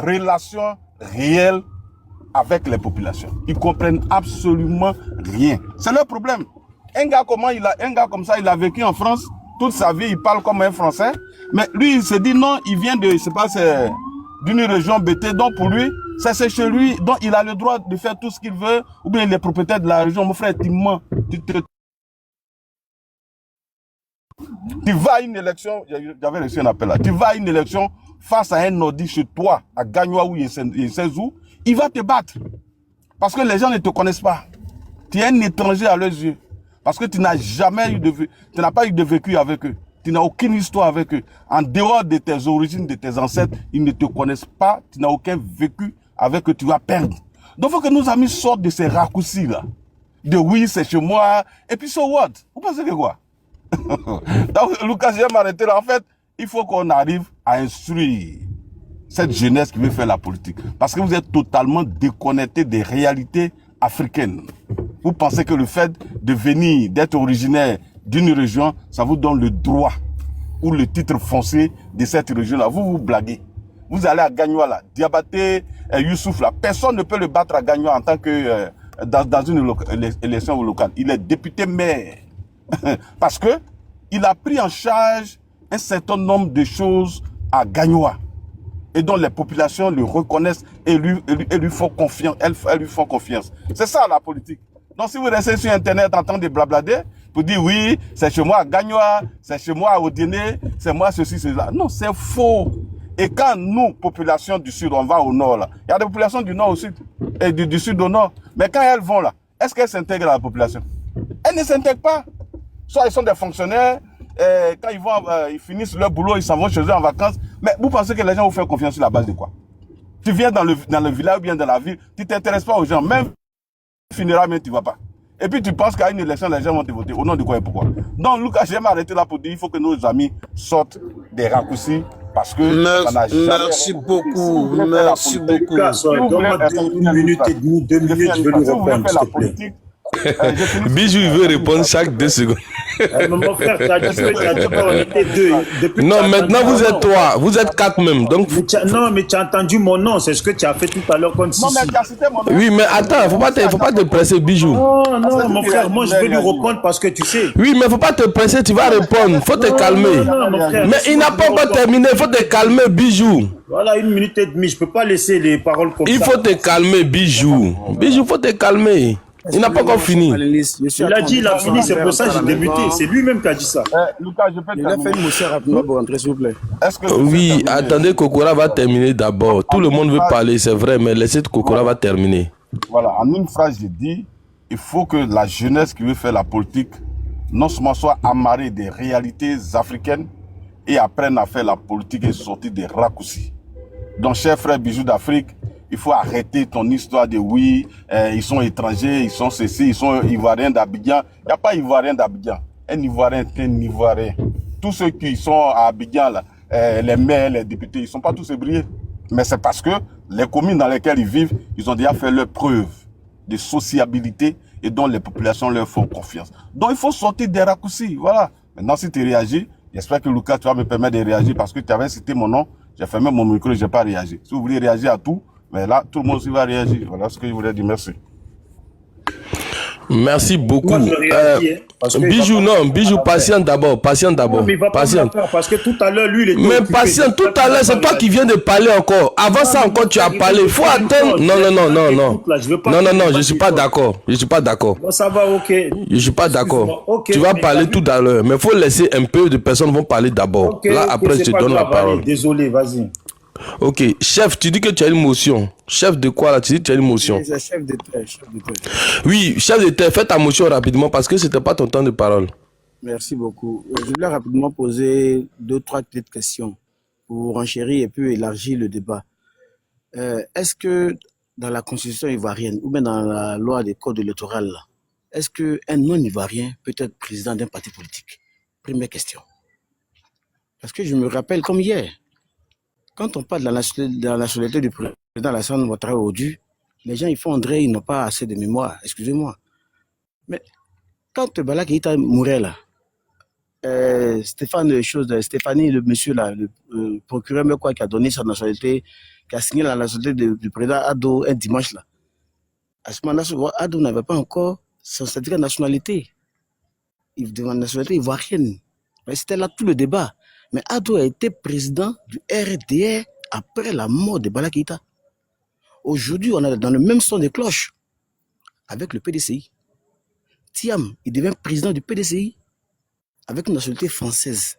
relation réelle avec les populations. Ils ne comprennent absolument rien. C'est leur problème. Un gars comme ça, il a vécu en France toute sa vie, il parle comme un Français. Mais lui, il se dit non, il vient de, c'est pas, d'une région BT. Donc pour lui, c'est chez lui. Donc il a le droit de faire tout ce qu'il veut. Ou bien il est propriétaire de la région. Mon frère, tu mens. Tu vas à une élection, j'avais reçu un appel là. Tu vas à une élection face à un Nordi chez toi, à Gagnoa ou il sait où, il va te battre. Parce que les gens ne te connaissent pas. Tu es un étranger à leurs yeux. Parce que tu n'as jamais eu tu n'as pas eu de vécu avec eux. Tu n'as aucune histoire avec eux. En dehors de tes origines, de tes ancêtres, ils ne te connaissent pas. Tu n'as aucun vécu avec eux. Tu vas perdre. Donc, il faut que nos amis sortent de ces raccourcis là. De oui, c'est chez moi. Et puis, so what? Vous pensez que quoi? Donc, Lucas, j'aime m'arrêter là. En fait, il faut qu'on arrive à instruire cette jeunesse qui veut faire la politique. Parce que vous êtes totalement déconnecté des réalités africaines. Vous pensez que le fait de venir, d'être originaire d'une région, ça vous donne le droit ou le titre foncier de cette région-là. Vous vous blaguez. Vous allez à Gagnoa, là, Diabaté, Youssouf, là. Personne ne peut le battre à Gagnoa en tant que dans une élection locale. Il est député maire. Parce que il a pris en charge un certain nombre de choses à Gagnoa. Et dont les populations le reconnaissent et lui font confiance. Elles lui font confiance. C'est ça la politique. Donc si vous restez sur Internet en train de blablader, pour dire oui, c'est chez moi à Gagnoa, c'est chez moi à Odiné, c'est moi ceci, cela. Non, c'est faux. Et quand nous, population du Sud, on va au Nord, là, il y a des populations du Nord au Sud, et du Sud au Nord. Mais quand elles vont là, est-ce qu'elles s'intègrent à la population? Elles ne s'intègrent pas. Soit ils sont des fonctionnaires, quand ils vont, ils finissent leur boulot, ils s'en vont chez eux en vacances. Mais vous pensez que les gens vous font confiance sur la base de quoi? Tu viens dans le village ou bien dans la ville, tu ne t'intéresses pas aux gens, même finira, mais tu ne vas pas. Et puis tu penses qu'à une élection, les gens vont te voter. Au nom de quoi et pourquoi? Donc Lucas, j'aime arrêter là pour dire il faut que nos amis sortent des raccourcis parce que merci beaucoup. Merci beaucoup. Donne-moi 1 minute et demie, 2 minutes, je vais lui répondre, s'il te plaît. Bijou, il veut répondre chaque 2 secondes. Mon frère, tu as dit qu'on était 2. Non, maintenant vous êtes 3, vous êtes 4 même. Donc... Non, mais tu as entendu mon nom, c'est ce que tu as fait tout à l'heure contre Sissi. Oui, mais attends, faut pas te presser, Bijou. Non, mon frère, moi je vais lui répondre parce que tu sais. Oui, mais faut pas te presser, tu vas répondre, faut te calmer. Mais il n'a pas encore terminé, faut te calmer, Bijou. Voilà, 1 minute et demie, je peux pas laisser les paroles comme ça. Il faut te calmer, Bijou. Bijou, faut te calmer. Il n'a pas encore fini. Il a dit, il a fini, c'est pour ça que j'ai débuté. C'est lui-même qui a dit ça. Lucas, je peux il a fait une motion rapidement pour rentrer, s'il vous plaît. Oui, attendez, Kokora va terminer d'abord. Tout le monde veut parler, c'est vrai, mais laissez Kokora va terminer. Voilà, en une phrase, j'ai dit, il faut que la jeunesse qui veut faire la politique, non seulement soit amarrée des réalités africaines et apprenne à faire la politique et sortir des raccourcis. Donc, cher frère Bijou d'Afrique, il faut arrêter ton histoire de oui, ils sont étrangers, ils sont ceci, ils sont ivoiriens d'Abidjan. Il n'y a pas ivoirien d'Abidjan. Un ivoirien est un ivoirien. Tous ceux qui sont à Abidjan, là, les maires, les députés, ils ne sont pas tous ébriés. Mais c'est parce que les communes dans lesquelles ils vivent, ils ont déjà fait leur preuve de sociabilité et dont les populations leur font confiance. Donc il faut sortir des raccourcis. Voilà. Maintenant, si tu réagis, j'espère que Lucas, tu vas me permettre de réagir parce que tu avais cité mon nom. J'ai fermé mon micro et je n'ai pas réagi. Si vous voulez réagir à tout, mais là, tout le monde aussi va réagir. Voilà ce que je voulais dire. Merci. Merci beaucoup. Moi, je réagis, Bijou, non, Bijou, patiente d'abord. Patiente d'abord. Patiente. Parce que tout à l'heure, lui, il était. Mais patiente, tout à l'heure, c'est toi qui viens de parler encore. Avant ça, encore, tu as parlé. Il faut attendre. Non, je ne suis pas d'accord. Je ne suis pas d'accord. Ça va, ok. Je ne suis pas d'accord. Tu vas parler tout à l'heure. Mais il faut laisser un peu de personnes vont parler d'abord. Là, après, je te donne la parole. Désolé, vas-y. Ok, chef, tu dis que tu as une motion. Chef de quoi là? Tu dis que tu as une motion. C'est chef de terre. Oui, chef de terre, fais ta motion rapidement parce que ce n'était pas ton temps de parole. Merci beaucoup. Je voulais rapidement poser 2-3 petites questions pour renchérir et puis élargir le débat. Est-ce que dans la constitution ivoirienne ou bien dans la loi des codes électoraux, est-ce qu'un non-ivoirien peut être président d'un parti politique? Première question. Parce que je me rappelle comme hier, quand on parle de la nationalité du président Alassane Ouattara Odu, les gens ils font André, ils n'ont pas assez de mémoire, excusez-moi. Mais quand Bala Keïta mourait là, Stéphanie, le monsieur là, le procureur quoi, qui a donné sa nationalité, qui a signé la nationalité du président Ado un dimanche là. À ce moment-là, Ado n'avait pas encore son certificat de nationalité. Il demande la nationalité ivoirienne. C'était là tout le débat. Mais Ado a été président du RDR après la mort de Bala Keïta. Aujourd'hui, on est dans le même son de cloche avec le PDCI. Thiam, il devient président du PDCI avec une nationalité française.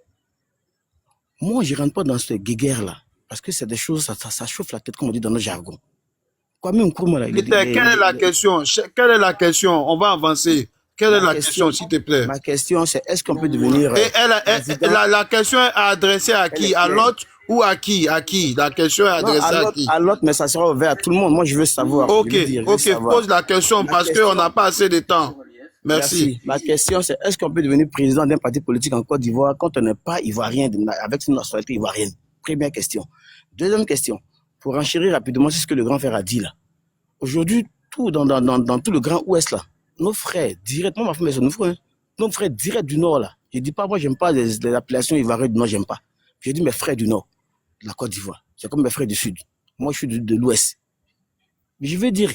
Moi, je ne rentre pas dans ce guéguerre-là parce que c'est des choses, ça chauffe la tête, comme on dit dans notre jargon. Quoi, même Nkrumah, là, Quelle est la question? Quelle est la question? On va avancer. Quelle est la question, s'il te plaît? Ma question, c'est est-ce qu'on peut devenir... Et la question est adressée à qui? À l'autre ou à qui? À qui? La question est adressée à qui? À l'autre, mais ça sera ouvert à tout le monde. Moi, je veux savoir. Ok, pose la question parce qu'on n'a pas assez de temps. Merci. Ma question, c'est est-ce qu'on peut devenir président d'un parti politique en Côte d'Ivoire quand on n'est pas ivoirien, avec une nationalité ivoirienne? Première question. Deuxième question, pour enchérir rapidement sur ce que le grand frère a dit là. Aujourd'hui, tout dans tout le Grand Ouest là, nos frères, directement, ma femme, nos frères directs du Nord là, je ne dis pas, moi, j'aime pas les appellations ivoiriennes du Nord, j'aime pas. Je dis mes frères du Nord, de la Côte d'Ivoire. C'est comme mes frères du Sud. Moi, je suis de l'Ouest. Mais je veux dire,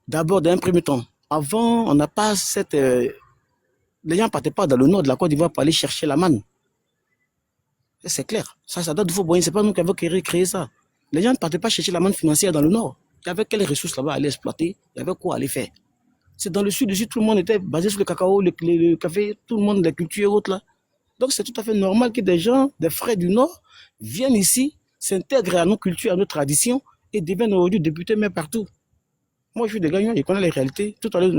d'abord, d'un premier temps, avant, on n'a pas cette... les gens ne partaient pas dans le Nord de la Côte d'Ivoire pour aller chercher la manne. C'est clair. Ça date de Fauboyens. C'est pas nous qui avons créé ça. Les gens ne partaient pas chercher la manne financière dans le Nord. Il y avait quelles ressources là-bas à aller exploiter? Il y avait quoi à aller faire? C'est dans le Sud, tout le monde était basé sur le cacao, le café, tout le monde, les cultures et autres là. Donc c'est tout à fait normal que des gens, des frères du Nord, viennent ici, s'intègrent à nos cultures, à nos traditions et deviennent aujourd'hui députés même partout. Moi, je suis des gagnants, je connais les réalités. Tout à l'heure,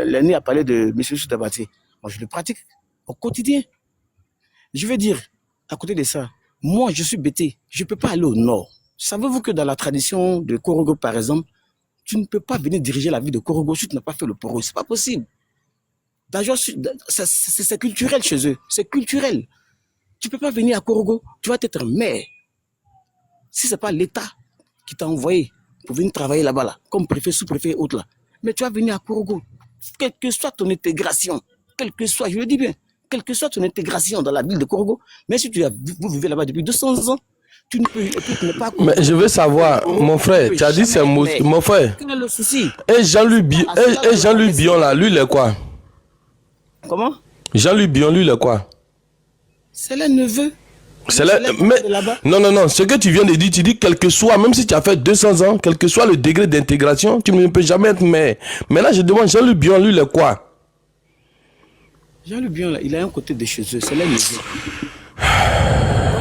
l'aîné a parlé de M. Soutabati. Moi, je le pratique au quotidien. Je veux dire, à côté de ça, moi, je suis bêté. Je ne peux pas aller au Nord. Savez-vous que dans la tradition de Korogo, par exemple, tu ne peux pas venir diriger la vie de Korogo si tu n'as pas fait le poro. C'est pas possible. D'ailleurs, c'est culturel chez eux. C'est culturel. Tu ne peux pas venir à Korogo. Tu vas être maire. Si ce n'est pas l'État qui t'a envoyé pour venir travailler là-bas, là, comme préfet, sous-préfet et autres là. Mais tu vas venir à Korogo. Quelle que soit ton intégration, quelle que soit, je le dis bien, quelle que soit ton intégration dans la ville de Korogo, même si vous vivez là-bas depuis 200 ans, tu ne peux pas... Mais je veux savoir, mon frère, tu as dit c'est mon frère. Quel est le souci? Et Jean-Louis Bion là, lui il est quoi? Comment? Jean-Louis Bion, lui il est quoi? C'est le neveu. Non, ce que tu viens de dire, tu dis quel que soit, même si tu as fait 200 ans, quel que soit le degré d'intégration, tu ne peux jamais être maire. Mais là, je demande, Jean-Louis Bion, lui il est quoi? Jean-Louis Bion, là, il a un côté de chez eux, c'est le neveu.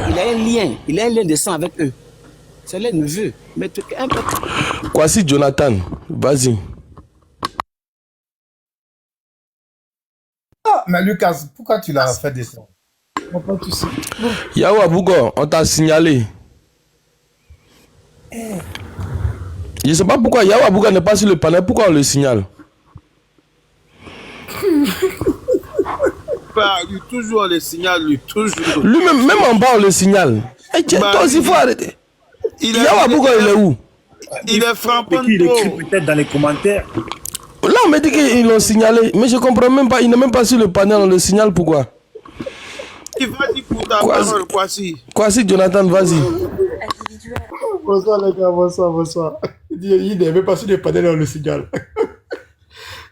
Il a un lien de sang avec eux. C'est les neveux. Mais Kwasi Jonathan, vas-y. Ah, mais Lucas, pourquoi tu l'as fait descendre? Yao Abougo, on t'a signalé. Je ne sais pas pourquoi Yao Abougo n'est pas sur le panel, pourquoi on le signale? Lui, toujours on le signale, lui, toujours. Lui-même, même en bas, on le signale. Toi aussi, il faut arrêter. Yao Abougo, il est où? Il est frappant. Il écrit peut-être dans les commentaires. Là, on me dit qu'ils l'ont signalé, mais je ne comprends même pas. Il n'est même pas sur le panel, on le signale, pourquoi? Il va dire pour ta parole, Kwasi. Kwasi, Jonathan, vas-y. Bonsoir les gars, bonsoir. Il n'est même pas sur le panel, on le signale.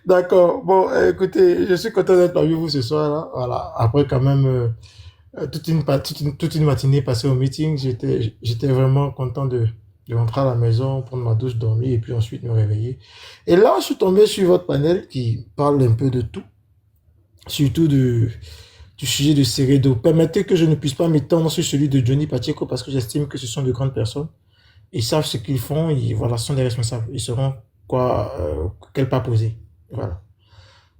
D'accord, bon, écoutez, je suis content d'être parmi vous ce soir là. Voilà, après quand même toute une matinée passée au meeting, j'étais vraiment content de rentrer à la maison, prendre ma douche, dormir et puis ensuite me réveiller. Et là, je suis tombé sur votre panel qui parle un peu de tout, surtout du sujet de Seredo. Permettez que je ne puisse pas m'étendre sur celui de Johnny Pacheco parce que j'estime que ce sont de grandes personnes. Ils savent ce qu'ils font, voilà, ce sont des responsables. Ils sauront quel pas poser. Voilà.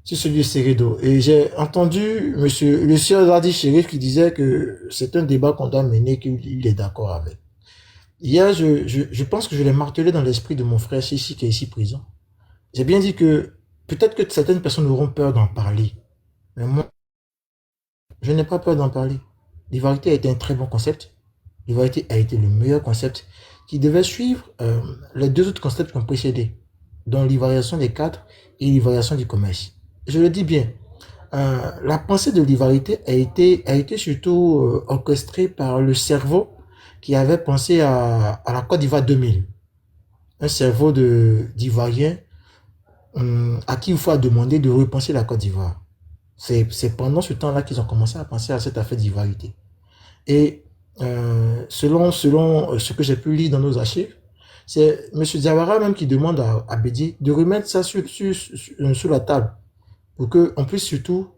C'est celui de Seredo. Et j'ai entendu le sieur Zadi Chérif qui disait que c'est un débat qu'on doit mener, qu'il est d'accord avec. Hier, je pense que je l'ai martelé dans l'esprit de mon frère Sissi qui est ici présent. J'ai bien dit que peut-être que certaines personnes auront peur d'en parler. Mais moi, je n'ai pas peur d'en parler. L'ivarité a été un très bon concept. L'ivarité a été le meilleur concept qui devait suivre les deux autres concepts qui ont précédé, dont l'ivariation des cadres et l'ivariation du commerce. Je le dis bien, la pensée de l'ivarité a été surtout orchestrée par le cerveau qui avait pensé à la Côte d'Ivoire 2000. Un cerveau d'Ivoirien à qui il faut demander de repenser la Côte d'Ivoire. C'est pendant ce temps-là qu'ils ont commencé à penser à cette affaire d'ivoirité. Et selon ce que j'ai pu lire dans nos archives, c'est M. Diawara même qui demande à Bédié de remettre ça sur la table pour qu'on puisse surtout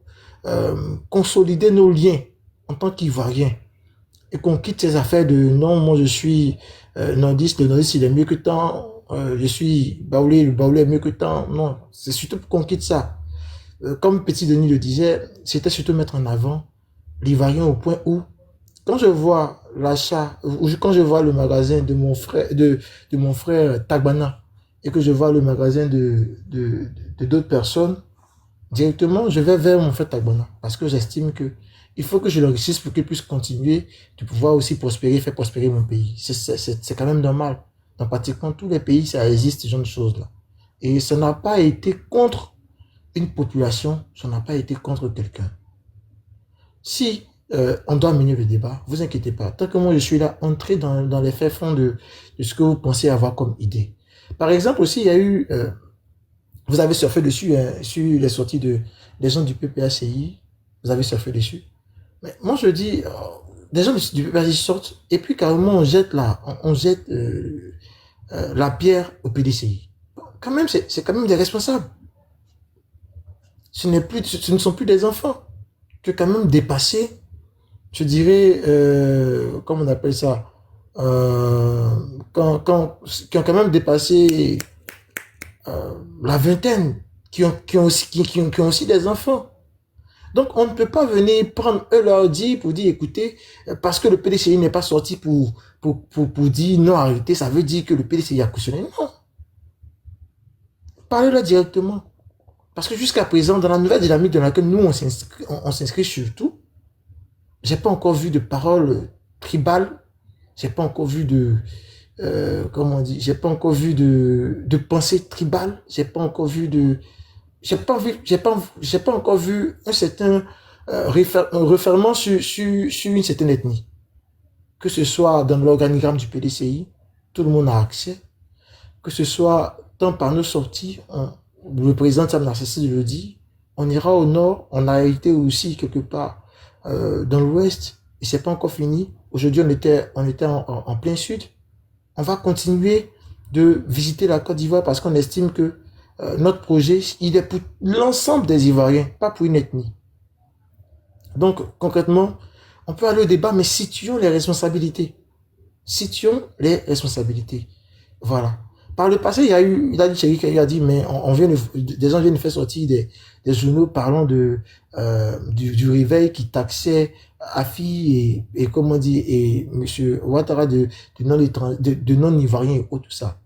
consolider nos liens en tant qu'Ivoiriens et qu'on quitte ces affaires de non, moi je suis nordiste, le nordiste il est mieux que tant, je suis baoulé, le baoulé est mieux que tant. Non, c'est surtout qu'on quitte ça. Comme Petit Denis le disait, c'était surtout mettre en avant l'Ivoirien au point où, quand je vois l'achat, ou quand je vois le magasin de mon frère Tagbana, et que je vois le magasin de d'autres personnes, directement, je vais vers mon frère Tagbana, parce que j'estime que il faut que je l'enrichisse pour qu'il puisse continuer de pouvoir aussi prospérer, faire prospérer mon pays. C'est quand même normal. Dans pratiquement tous les pays, ça existe, ce genre de choses-là. Et ça n'a pas été contre une population, ça n'a pas été contre quelqu'un. Si on doit mener le débat, vous inquiétez pas. Tant que moi je suis là, entrez dans les faits fonds de ce que vous pensez avoir comme idée. Par exemple aussi, il y a eu, vous avez surfé dessus, sur les sorties des gens du PPACI, vous avez surfé dessus. Mais moi je dis, des gens du PPACI sortent, et puis carrément on jette la pierre au PDCI. Quand même, c'est quand même des responsables. Ce ne sont plus des enfants. Tu as quand même dépassé, je dirais, comment on appelle ça, qui ont quand même dépassé la vingtaine, qui ont aussi des enfants. Donc, on ne peut pas venir prendre leur dire pour dire, écoutez, parce que le PDCI n'est pas sorti pour dire non, arrêtez, ça veut dire que le PDCI a cautionné. Non. Parlez-leur directement. Parce que jusqu'à présent, dans la nouvelle dynamique dans laquelle nous, on s'inscrit surtout, j'ai pas encore vu de paroles tribales, j'ai pas encore vu j'ai pas encore vu de pensée tribale, j'ai pas encore vu un certain referment sur une certaine ethnie. Que ce soit dans l'organigramme du PDCI, tout le monde a accès, que ce soit tant par nos sorties, le président Sam Narcisse le dit, on ira au nord, on a été aussi quelque part dans l'ouest, et c'est pas encore fini. Aujourd'hui, on était en plein sud. On va continuer de visiter la Côte d'Ivoire parce qu'on estime que notre projet, il est pour l'ensemble des Ivoiriens, pas pour une ethnie. Donc, concrètement, on peut aller au débat, mais situons les responsabilités. Situons les responsabilités. Voilà. Par le passé, il a dit, mais des gens viennent de faire sortir des journaux parlant du réveil qui taxait Afi et comment on dit, et M. Ouattara de non-ivoirien et tout ça.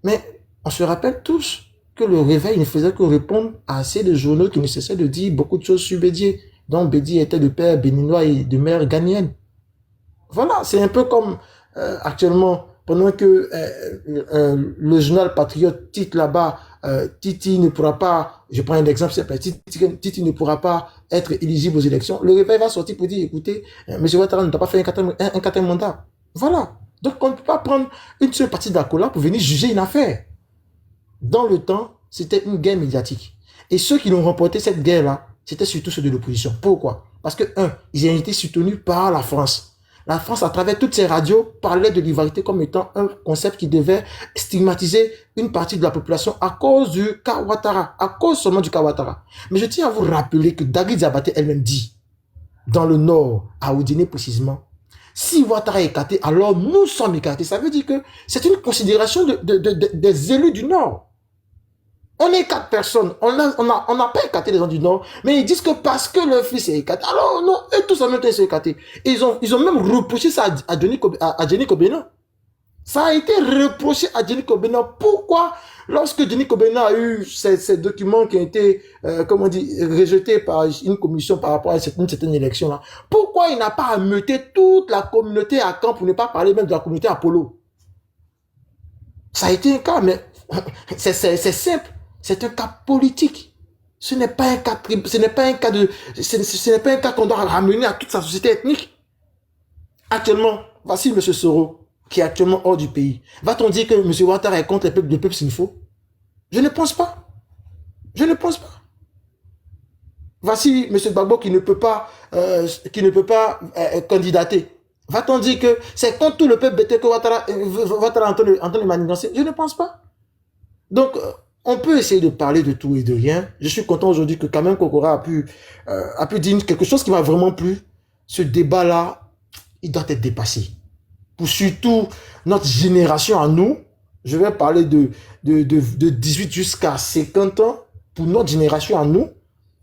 Mais on se rappelle tous que le réveil ne faisait que répondre à assez de journaux qui ne cessaient de dire beaucoup de choses sur Bédié. Donc Bédié était de père béninois et de mère ghanéenne. Voilà, c'est un peu comme actuellement, pendant que le journal Patriote titre là-bas, Titi ne pourra pas, je prends un exemple, Titi ne pourra pas être éligible aux élections. Le réveil va sortir pour dire, écoutez, M. Ouattara ne doit pas faire un quatrième mandat. Voilà. Donc on ne peut pas prendre une seule partie de la cola pour venir juger une affaire. Dans le temps, c'était une guerre médiatique. Et ceux qui l'ont remporté cette guerre-là, c'était surtout ceux de l'opposition. Pourquoi? Parce que, ils ont été soutenus par la France. La France, à travers toutes ses radios, parlait de l'ivoirité comme étant un concept qui devait stigmatiser une partie de la population à cause du cas Ouattara, à cause seulement du cas Ouattara. Mais je tiens à vous rappeler que Dagui Diabaté elle-même dit, dans le Nord, à Oudéné précisément, si Ouattara est écarté, alors nous sommes écartés. Ça veut dire que c'est une considération des élus du Nord. On est 4 personnes. On n'a pas écarté les gens du Nord, mais ils disent que parce que leur fils est écarté, alors non, eux tous en même temps ils sont écartés. Et ils ont même reproché ça à Jenny Kobena. Ça a été reproché à Jenny Kobena. Pourquoi, lorsque Jenny Kobena a eu ces documents qui ont été, rejetés par une commission par rapport à une certaine élection-là, pourquoi il n'a pas ameuté toute la communauté à Caen pour ne pas parler même de la communauté Apollo? Ça a été un cas, mais c'est simple. C'est un cas politique. Ce n'est pas un cas qu'on doit ramener à toute sa société ethnique. Actuellement, voici M. Soro, qui est actuellement hors du pays. Va-t-on dire que M. Ouattara est contre le peuple s'il faut? Je ne pense pas. Je ne pense pas. Voici M. Gbagbo qui ne peut pas, candidater. Va-t-on dire que c'est contre tout le peuple que Ouattara est en train de manigancer? Je ne pense pas. Donc, on peut essayer de parler de tout et de rien. Je suis content aujourd'hui que quand même Kokora a pu dire quelque chose qui m'a vraiment plu. Ce débat-là, il doit être dépassé. Pour surtout notre génération à nous, je vais parler de 18 jusqu'à 50 ans, pour notre génération à nous,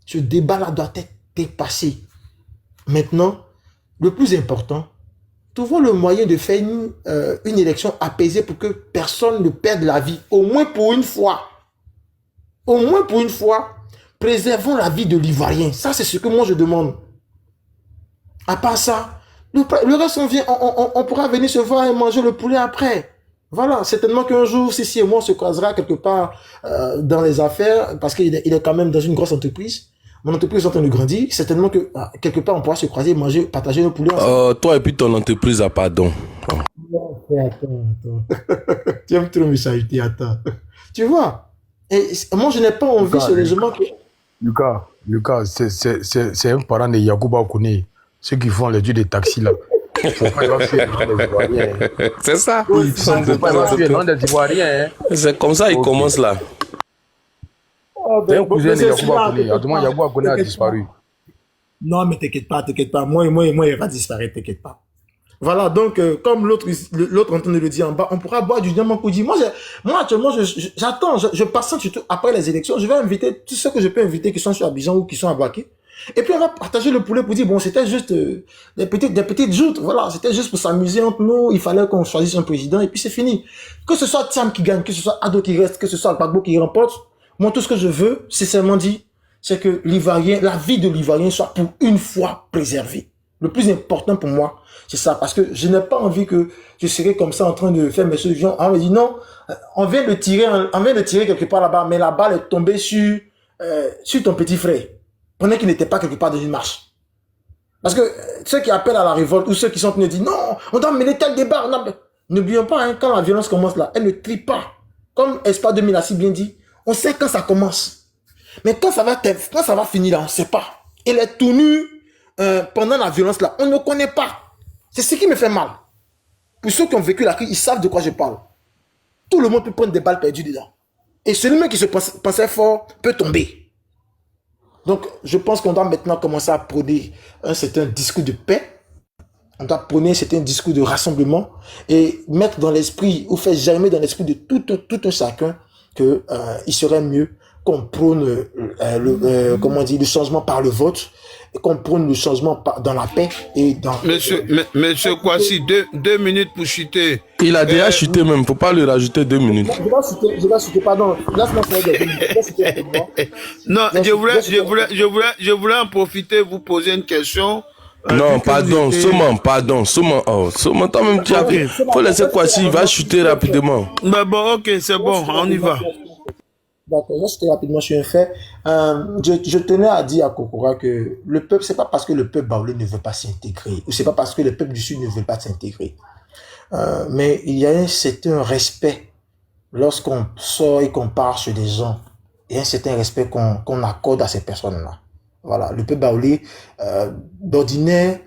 ce débat-là doit être dépassé. Maintenant, le plus important, trouvons le moyen de faire une élection apaisée pour que personne ne perde la vie, au moins pour une fois. Au moins pour une fois, préservons la vie de l'Ivoirien. Ça, c'est ce que moi je demande. À part ça, le reste, on pourra venir se voir et manger le poulet après. Voilà, certainement qu'un jour, si et moi, on se croisera quelque part dans les affaires, parce qu'il est quand même dans une grosse entreprise. Mon entreprise est en train de grandir. Certainement que quelque part, on pourra se croiser, manger, partager le poulet ensemble. Toi et puis ton entreprise, pardon. Attends. Tu aimes trop me chahuter, attends. Tu vois? Et moi, je n'ai pas envie, sérieusement, que... Lucas, c'est un parent de Yacouba Kone. Ceux qui font les dieux des taxis, là. Faut pas évacuer les gens des Ivoiriens. C'est ça. Faut pas évacuer les gens des Ivoiriens. C'est comme ça, il commence là. C'est un cousin de Yacouba Kone. Autrement, Yacouba Kone a disparu. Non, mais t'inquiète pas. Moi, il va disparaître, t'inquiète pas. Voilà, donc, comme l'autre en train de le dire en bas, on pourra boire du diamant Koudi. Moi, actuellement, j'attends, je patiente surtout après les élections. Je vais inviter tous ceux que je peux inviter qui sont sur Abidjan ou qui sont à Baké. Et puis, on va partager le poulet pour dire, bon, c'était juste des petites joutes. Voilà, c'était juste pour s'amuser entre nous. Il fallait qu'on choisisse un président et puis c'est fini. Que ce soit Thiam qui gagne, que ce soit Ado qui reste, que ce soit Gbagbo qui remporte. Moi, tout ce que je veux, sincèrement dit, c'est que l'Ivoirien, la vie de l'Ivoirien soit pour une fois préservée. Le plus important pour moi, c'est ça. Parce que je n'ai pas envie que je serai comme ça en train de faire mes solutions. On me dit non, on vient de tirer quelque part là-bas, mais la balle est tombée sur ton petit frère. Pendant qu'il n'était pas quelque part dans une marche. Parce que ceux qui appellent à la révolte ou ceux qui sont en train de dire non, on doit mener tel débat. N'oublions pas, hein, quand la violence commence là, elle ne trie pas. Comme Espa 2000 a si bien dit, on sait quand ça commence. Mais quand ça va finir là, on ne sait pas. Et les tenues pendant la violence là, on ne connaît pas. C'est ce qui me fait mal. Pour ceux qui ont vécu la crise, ils savent de quoi je parle. Tout le monde peut prendre des balles perdues dedans. Et celui-même qui se pensait fort peut tomber. Donc, je pense qu'on doit maintenant commencer à prôner un certain discours de paix. On doit prôner un certain discours de rassemblement et mettre dans l'esprit, ou faire germer dans l'esprit de tout un chacun que il serait mieux qu'on prône le changement par le vote, et qu'on prône le changement dans la paix et dans... Monsieur Kwasi, deux minutes pour chuter. Il a déjà chuté même, faut pas lui rajouter 2 minutes. Je vais chuter, pardon. Laisse-moi faire des 2 minutes. Non, je voulais en profiter, vous poser une question. Non, pardon, Soman. Oh, Soman, toi-même, tu as fait. Faut laisser Kwasi, il va chuter rapidement. Bah bon, ok, c'est bon, on y va. D'accord, juste rapidement sur un fait. Je tenais à dire à Kokora que le peuple, c'est pas parce que le peuple baoulé ne veut pas s'intégrer, ou c'est pas parce que le peuple du Sud ne veut pas s'intégrer. Mais il y a un certain respect lorsqu'on sort et qu'on part chez des gens. Il y a un certain respect qu'on accorde à ces personnes-là. Voilà, le peuple baoulé, d'ordinaire,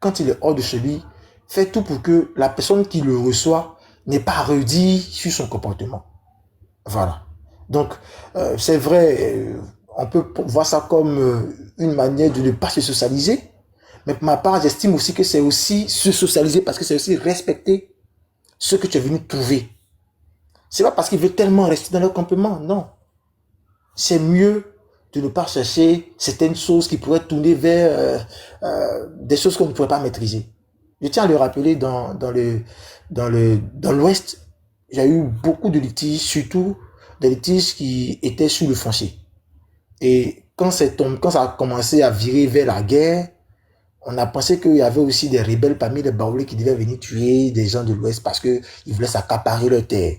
quand il est hors de chez lui, fait tout pour que la personne qui le reçoit n'ait pas à redire sur son comportement. Voilà. Donc, c'est vrai, on peut voir ça comme une manière de ne pas se socialiser. Mais pour ma part, j'estime aussi que c'est aussi se socialiser parce que c'est aussi respecter ce que tu es venu trouver. C'est pas parce qu'il veut tellement rester dans leur campement, non. C'est mieux de ne pas chercher certaines choses qui pourraient tourner vers des choses qu'on ne pourrait pas maîtriser. Je tiens à le rappeler, dans l'Ouest, il y a eu beaucoup de litiges, surtout des litiges qui étaient sur le foncier. Et quand ça a commencé à virer vers la guerre, on a pensé qu'il y avait aussi des rebelles parmi les Baoulés qui devaient venir tuer des gens de l'Ouest parce qu'ils voulaient s'accaparer leur terre.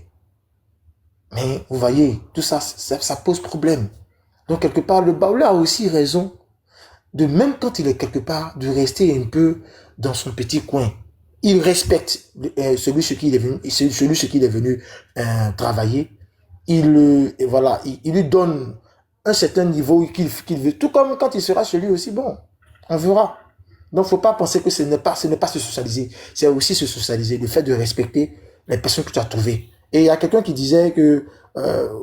Mais vous voyez, tout ça, ça pose problème. Donc quelque part, le Baoulé a aussi raison de, même quand il est quelque part, de rester un peu dans son petit coin. il respecte celui chez qui il est venu, celui chez qui il est venu travailler. Et voilà, il lui donne un certain niveau qu'il veut. Tout comme quand il sera chez lui aussi, bon, on verra. Donc, faut pas penser que ce n'est pas se socialiser. C'est aussi se socialiser, le fait de respecter les personnes que tu as trouvées. Et il y a quelqu'un qui disait que,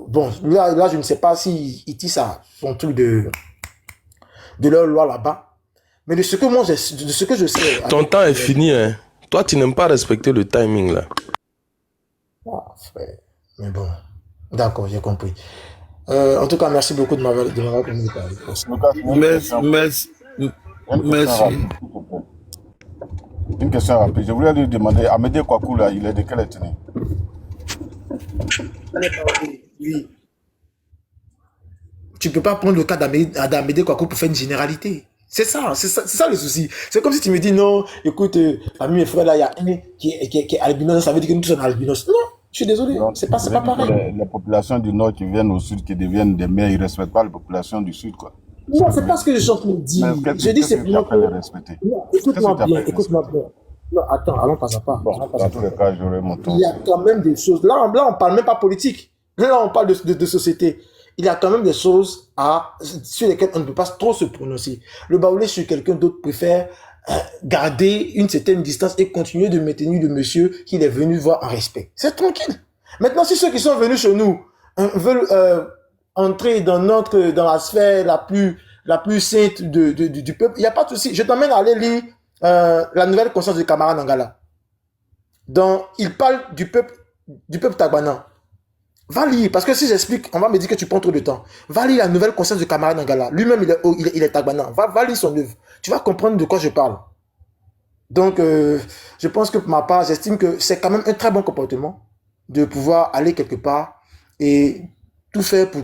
bon, là, je ne sais pas si il tisse son truc de leur loi là-bas. Mais de ce que moi, de ce que je sais. Ton temps est fini, hein. Toi, tu n'aimes pas respecter le timing, là. Ah, frère. Mais bon, d'accord, j'ai compris. En tout cas, merci beaucoup de m'avoir communiqué. Merci. Une question rapide. Je voulais lui demander, Amédée Kwaku, là, il est de quelle ethnie? Oui. Tu peux pas prendre le cas d'Amédée Kwaku pour faire une généralité. C'est ça le souci. C'est comme si tu me dis, non, écoute, parmi mes frères, là, il y a un qui est albinos, ça veut dire que nous tous sommes albinos. Non, je suis désolé, c'est pas pareil. Les populations du Nord qui viennent au Sud, qui deviennent des mers, ils ne respectent pas les populations du Sud, quoi. Non, c'est pas ce que je suis en train de dire. Je dis simplement que... Non, écoute-moi bien. Non, attends, allons pas à pas. Bon, dans tous les cas, j'aurai mon temps. Il y a quand même des choses. Là, on parle même pas politique. Là, on parle de société. Il y a quand même des choses sur lesquelles on ne peut pas trop se prononcer. Le Baoulé sur quelqu'un d'autre préfère garder une certaine distance et continuer de maintenir le monsieur qu'il est venu voir en respect. C'est tranquille. Maintenant, si ceux qui sont venus chez nous veulent entrer dans la sphère la plus sainte du peuple, il n'y a pas de souci. Je t'emmène à aller lire la nouvelle conscience de Camara Nangala. Donc, il parle du peuple Tagbanan. Va lire, parce que si j'explique, on va me dire que tu prends trop de temps. Va lire la nouvelle conscience de Camara Nangala. Lui-même, il est Tagbanan. Va lire son œuvre. Tu vas comprendre de quoi je parle. Donc, je pense que pour ma part, j'estime que c'est quand même un très bon comportement de pouvoir aller quelque part et tout faire pour